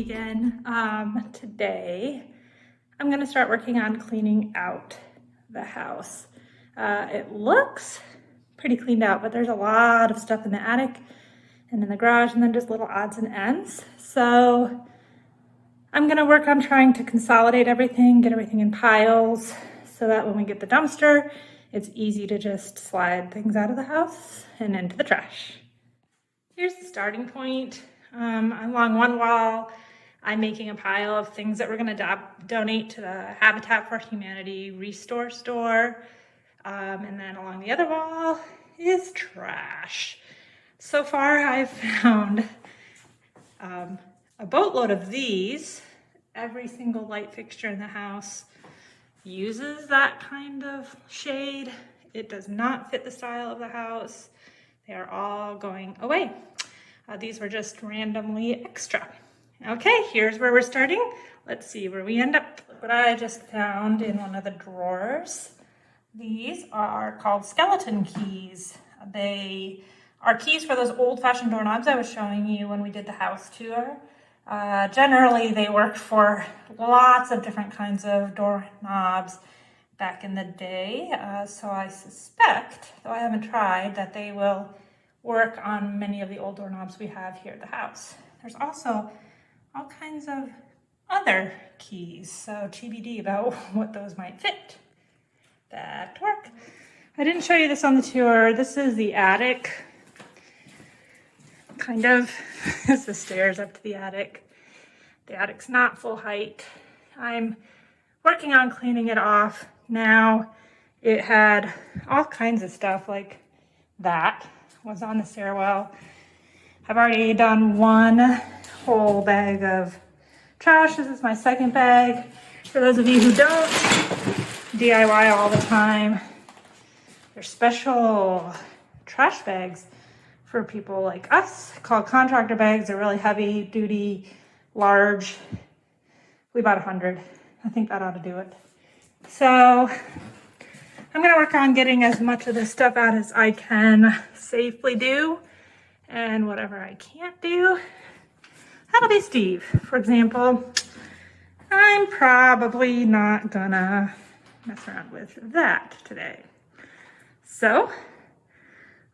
again. Today I'm gonna start working on cleaning out the house. It looks pretty cleaned out, but there's a lot of stuff in the attic and in the garage, and then just little odds and ends. So I'm gonna work on trying to consolidate everything, get everything in piles, so that when we get the dumpster, it's easy to just slide things out of the house and into the trash. Here's the starting point. Along one wall, I'm making a pile of things that we're gonna donate to the Habitat for Humanity Restore Store. And then along the other wall is trash. So far I've found a boatload of these. Every single light fixture in the house uses that kind of shade. It does not fit the style of the house. They are all going away. These were just randomly extra. Okay, here's where we're starting. Let's see where we end up. Look what I just found in one of the drawers. These are called skeleton keys. They are keys for those old-fashioned doorknobs I was showing you when we did the house tour. Generally, they worked for lots of different kinds of doorknobs back in the day. So I suspect, though I haven't tried, that they will work on many of the old doorknobs we have here at the house. There's also all kinds of other keys, so TBD about what those might fit. Back to work. I didn't show you this on the tour. This is the attic. Kind of, it's the stairs up to the attic. The attic's not full height. I'm working on cleaning it off now. It had all kinds of stuff like that was on the stairwell. I've already done one whole bag of trash. This is my second bag. For those of you who don't DIY all the time, there's special trash bags for people like us called contractor bags. They're really heavy duty, large. We bought 100. I think that ought to do it. So I'm gonna work on getting as much of this stuff out as I can safely do, and whatever I can't do, that'll be Steve. For example, I'm probably not gonna mess around with that today. So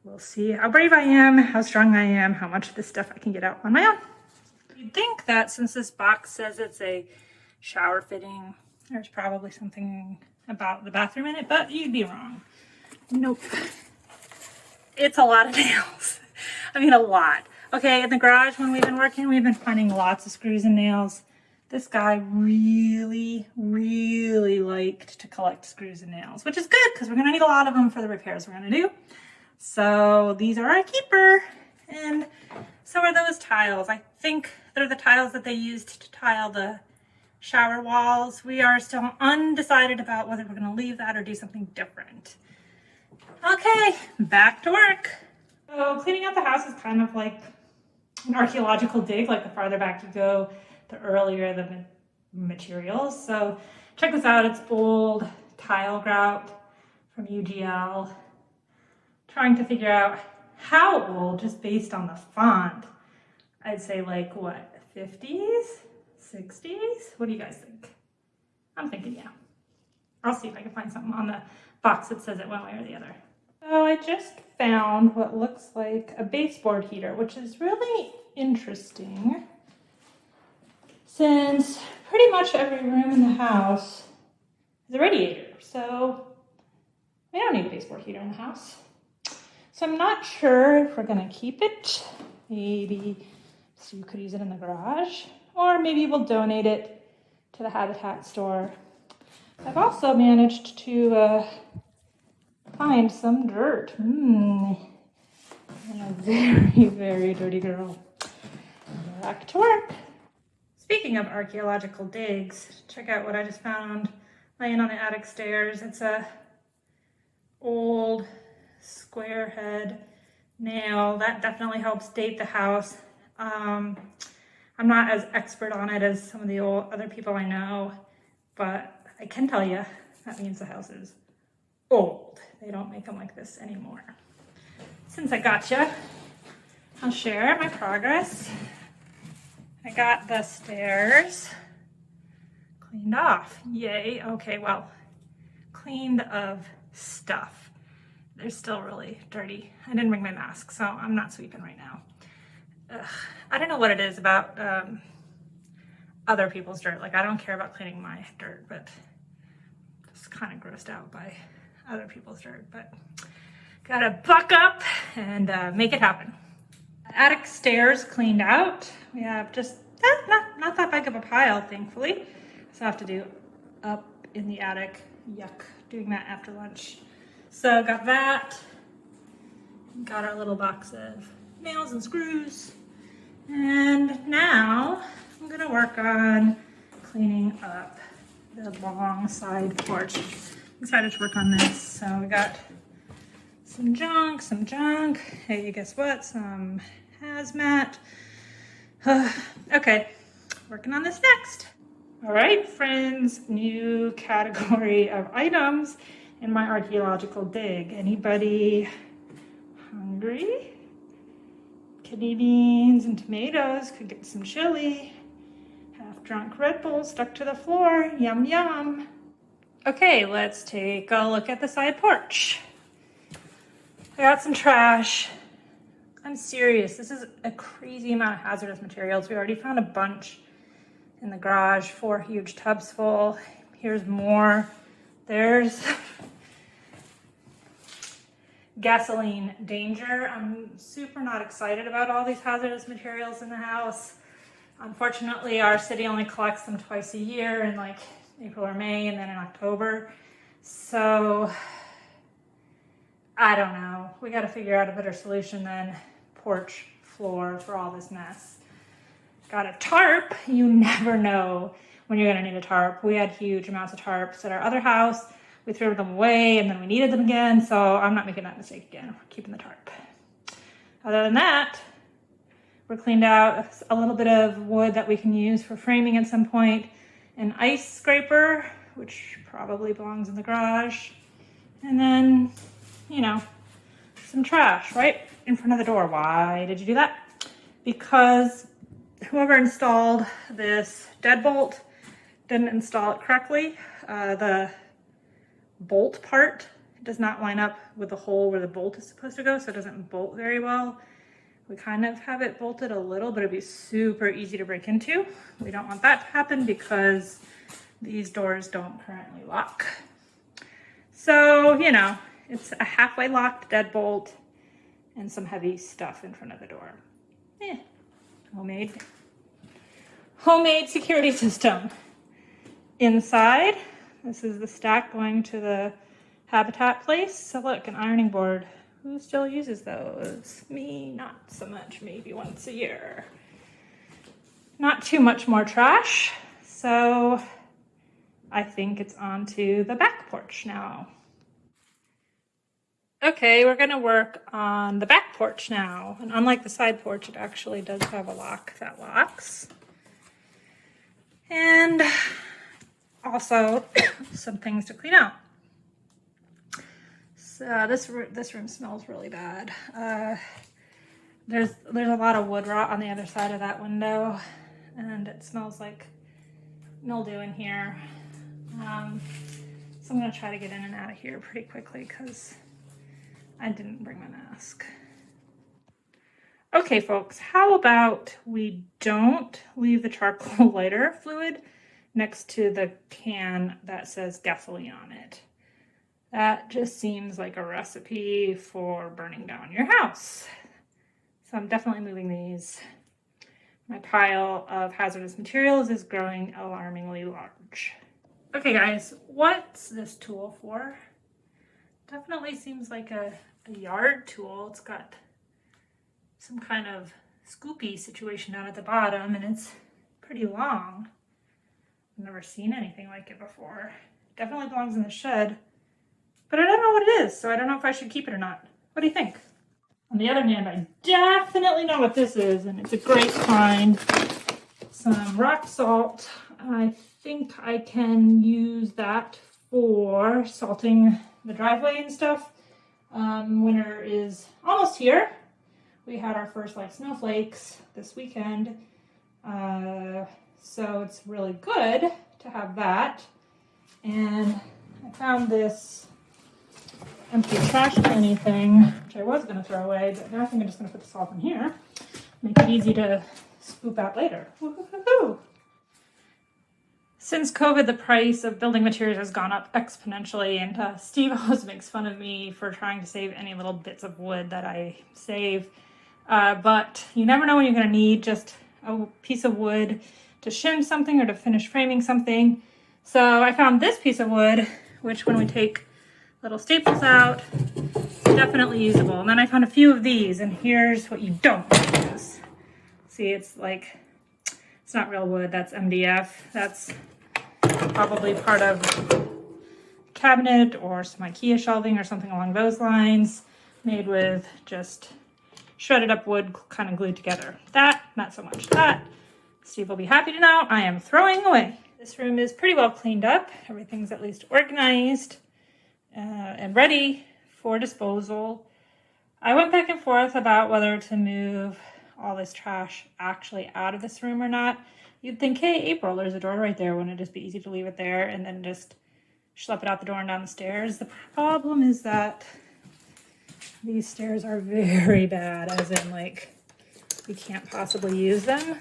we'll see how brave I am, how strong I am, how much of this stuff I can get out on my own. You'd think that since this box says it's a shower fitting, there's probably something about the bathroom in it, but you'd be wrong. Nope. It's a lot of nails. I mean, a lot. Okay, in the garage when we've been working, we've been finding lots of screws and nails. This guy really, really liked to collect screws and nails, which is good because we're gonna need a lot of them for the repairs we're gonna do. So these are a keeper, and so are those tiles. I think they're the tiles that they used to tile the shower walls. We are still undecided about whether we're gonna leave that or do something different. Okay, back to work. So cleaning out the house is kind of like an archaeological dig. Like the farther back you go, the earlier the materials. So check this out. It's old tile grout from UGL. Trying to figure out how old, just based on the font. I'd say like what, 50s? 60s? What do you guys think? I'm thinking yeah. I'll see if I can find something on the box that says it one way or the other. So I just found what looks like a baseboard heater, which is really interesting since pretty much every room in the house is a radiator. So we don't need a baseboard heater in the house. So I'm not sure if we're gonna keep it. Maybe so you could use it in the garage, or maybe we'll donate it to the Habitat store. I've also managed to find some dirt. I'm a very, very dirty girl. Back to work. Speaking of archaeological digs, check out what I just found laying on the attic stairs. It's a old square head nail. That definitely helps date the house. I'm not as expert on it as some of the other people I know, but I can tell you that means the house is old. They don't make them like this anymore. Since I gotcha, I'll share my progress. I got the stairs cleaned off. Yay. Okay, well, cleaned of stuff. They're still really dirty. I didn't bring my mask, so I'm not sweeping right now. Ugh. I don't know what it is about other people's dirt. Like, I don't care about cleaning my dirt, but just kind of grossed out by other people's dirt. But gotta buck up and make it happen. Attic stairs cleaned out. We have just not that big of a pile, thankfully. So I have to do up in the attic. Yuck, doing that after lunch. So got that. Got our little box of nails and screws. And now I'm gonna work on cleaning up the long side porch. I'm excited to work on this. So we got some junk. Hey, guess what? Some hazmat. Okay, working on this next. All right, friends, new category of items in my archaeological dig. Anybody hungry? Kidney beans and tomatoes, could get some chili. Half-drunk Red Bull stuck to the floor, yum yum. Okay, let's take a look at the side porch. I got some trash. I'm serious, this is a crazy amount of hazardous materials. We already found a bunch in the garage, 4 huge tubs full. Here's more. There's gasoline danger. I'm super not excited about all these hazardous materials in the house. Unfortunately, our city only collects them twice a year, in like April or May and then in October. So I don't know. We got to figure out a better solution than porch floor for all this mess. Got a tarp. You never know when you're going to need a tarp. We had huge amounts of tarps at our other house. We threw them away and then we needed them again. So I'm not making that mistake again. We're keeping the tarp. Other than that, we're cleaned out a little bit of wood that we can use for framing at some point. An ice scraper, which probably belongs in the garage. And then, you know, some trash right in front of the door. Why did you do that? Because whoever installed this deadbolt didn't install it correctly. The bolt part does not line up with the hole where the bolt is supposed to go, so it doesn't bolt very well. We kind of have it bolted a little, but it'd be super easy to break into. We don't want that to happen because these doors don't currently lock. So, you know, it's a halfway locked deadbolt and some heavy stuff in front of the door. Homemade security system. Inside, this is the stack going to the habitat place. So look, an ironing board. Who still uses those? Me, not so much, maybe once a year. Not too much more trash. So I think it's on to the back porch now. Okay, we're gonna work on the back porch now. And unlike the side porch, it actually does have a lock that locks. And also some things to clean out. So this room smells really bad. There's a lot of wood rot on the other side of that window, and it smells like mildew in here. So I'm gonna try to get in and out of here pretty quickly because I didn't bring my mask. Okay, folks, how about we don't leave the charcoal lighter fluid next to the can that says gasoline on it? That just seems like a recipe for burning down your house. So I'm definitely moving these. My pile of hazardous materials is growing alarmingly large. Okay guys, what's this tool for? Definitely seems like a yard tool. It's got some kind of scoopy situation down at the bottom and it's pretty long. I've never seen anything like it before. Definitely belongs in the shed. But I don't know what it is, so I don't know if I should keep it or not. What do you think? On the other hand, I definitely know what this is, and it's a great find. Some rock salt. I think I can use that for salting the driveway and stuff. Winter is almost here. We had our first snowflakes this weekend. So it's really good to have that. And I found this empty trash can thing, which I was going to throw away, but now I think I'm just going to put this all in here. Make it easy to scoop out later. Woo-hoo-hoo-hoo. Since COVID, the price of building materials has gone up exponentially, and Steve always makes fun of me for trying to save any little bits of wood that I save. But you never know when you're going to need just a piece of wood to shim something or to finish framing something. So I found this piece of wood, which when we take little staples out, it's definitely usable. And then I found a few of these, and here's what you don't use. See, it's like, it's not real wood, that's MDF. That's probably part of a cabinet or some IKEA shelving or something along those lines, made with just shredded up wood kind of glued together. That, not so much that. Steve will be happy to know I am throwing away. This room is pretty well cleaned up. Everything's at least organized and ready for disposal. I went back and forth about whether to move all this trash actually out of this room or not. You'd think, hey, April, there's a door right there. Wouldn't it just be easy to leave it there and then just schlep it out the door and down the stairs? The problem is that these stairs are very bad, as in, like, we can't possibly use them.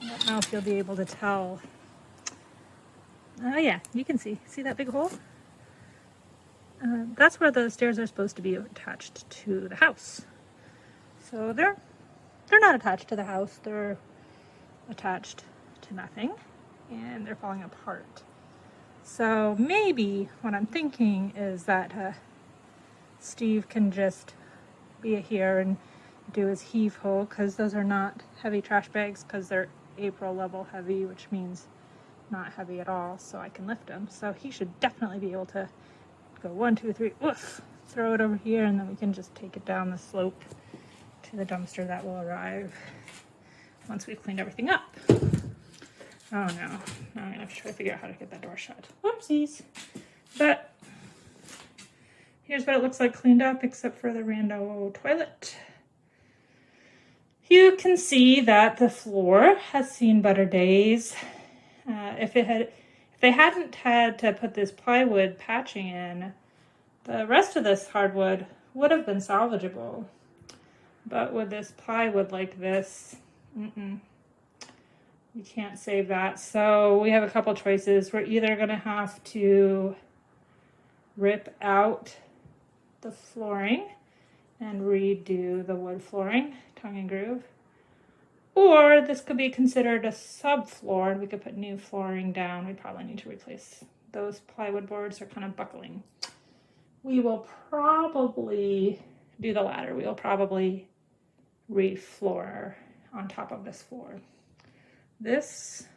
I don't know if you'll be able to tell. Oh yeah, you can see. See that big hole? That's where the stairs are supposed to be attached to the house. So they're not attached to the house. They're attached to nothing, and they're falling apart. So maybe what I'm thinking is that Steve can just be here and do his heave ho, because those are not heavy trash bags, because they're April level heavy, which means not heavy at all, so I can lift them. So he should definitely be able to go 1, 2, 3, woof, throw it over here, and then we can just take it down the slope to the dumpster that will arrive once we've cleaned everything up. Oh no, now I'm gonna have to try to figure out how to get that door shut. Whoopsies. But here's what it looks like cleaned up, except for the rando toilet. You can see that the floor has seen better days. If they hadn't had to put this plywood patching in, the rest of this hardwood would have been salvageable. But with this plywood like this, we can't save that. So we have a couple choices. We're either going to have to rip out the flooring and redo the wood flooring, tongue and groove. Or this could be considered a subfloor, and we could put new flooring down. We probably need to replace those plywood boards. They're kind of buckling. We will probably do the latter. We will probably refloor on top of this floor. This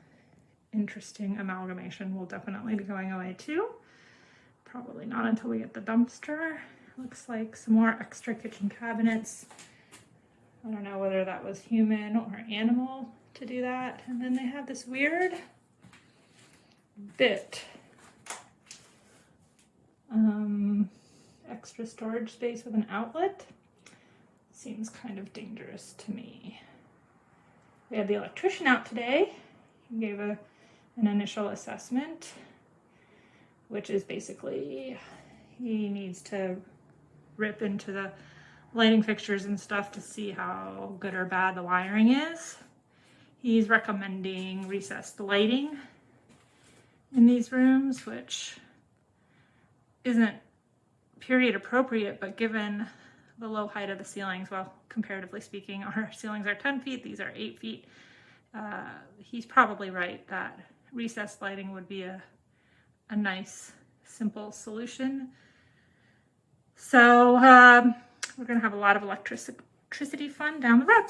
interesting amalgamation will definitely be going away too. Probably not until we get the dumpster. Looks like some more extra kitchen cabinets. I don't know whether that was human or animal to do that. And then they have this weird bit. Extra storage space with an outlet. Seems kind of dangerous to me. We had the electrician out today. He gave an initial assessment, which is basically he needs to rip into the lighting fixtures and stuff to see how good or bad the wiring is. He's recommending recessed lighting in these rooms, which isn't period appropriate, but given the low height of the ceilings, well, comparatively speaking, our ceilings are 10 feet, these are 8 feet. He's probably right that recessed lighting would be a nice, simple solution. So we're going to have a lot of electricity fun down the road.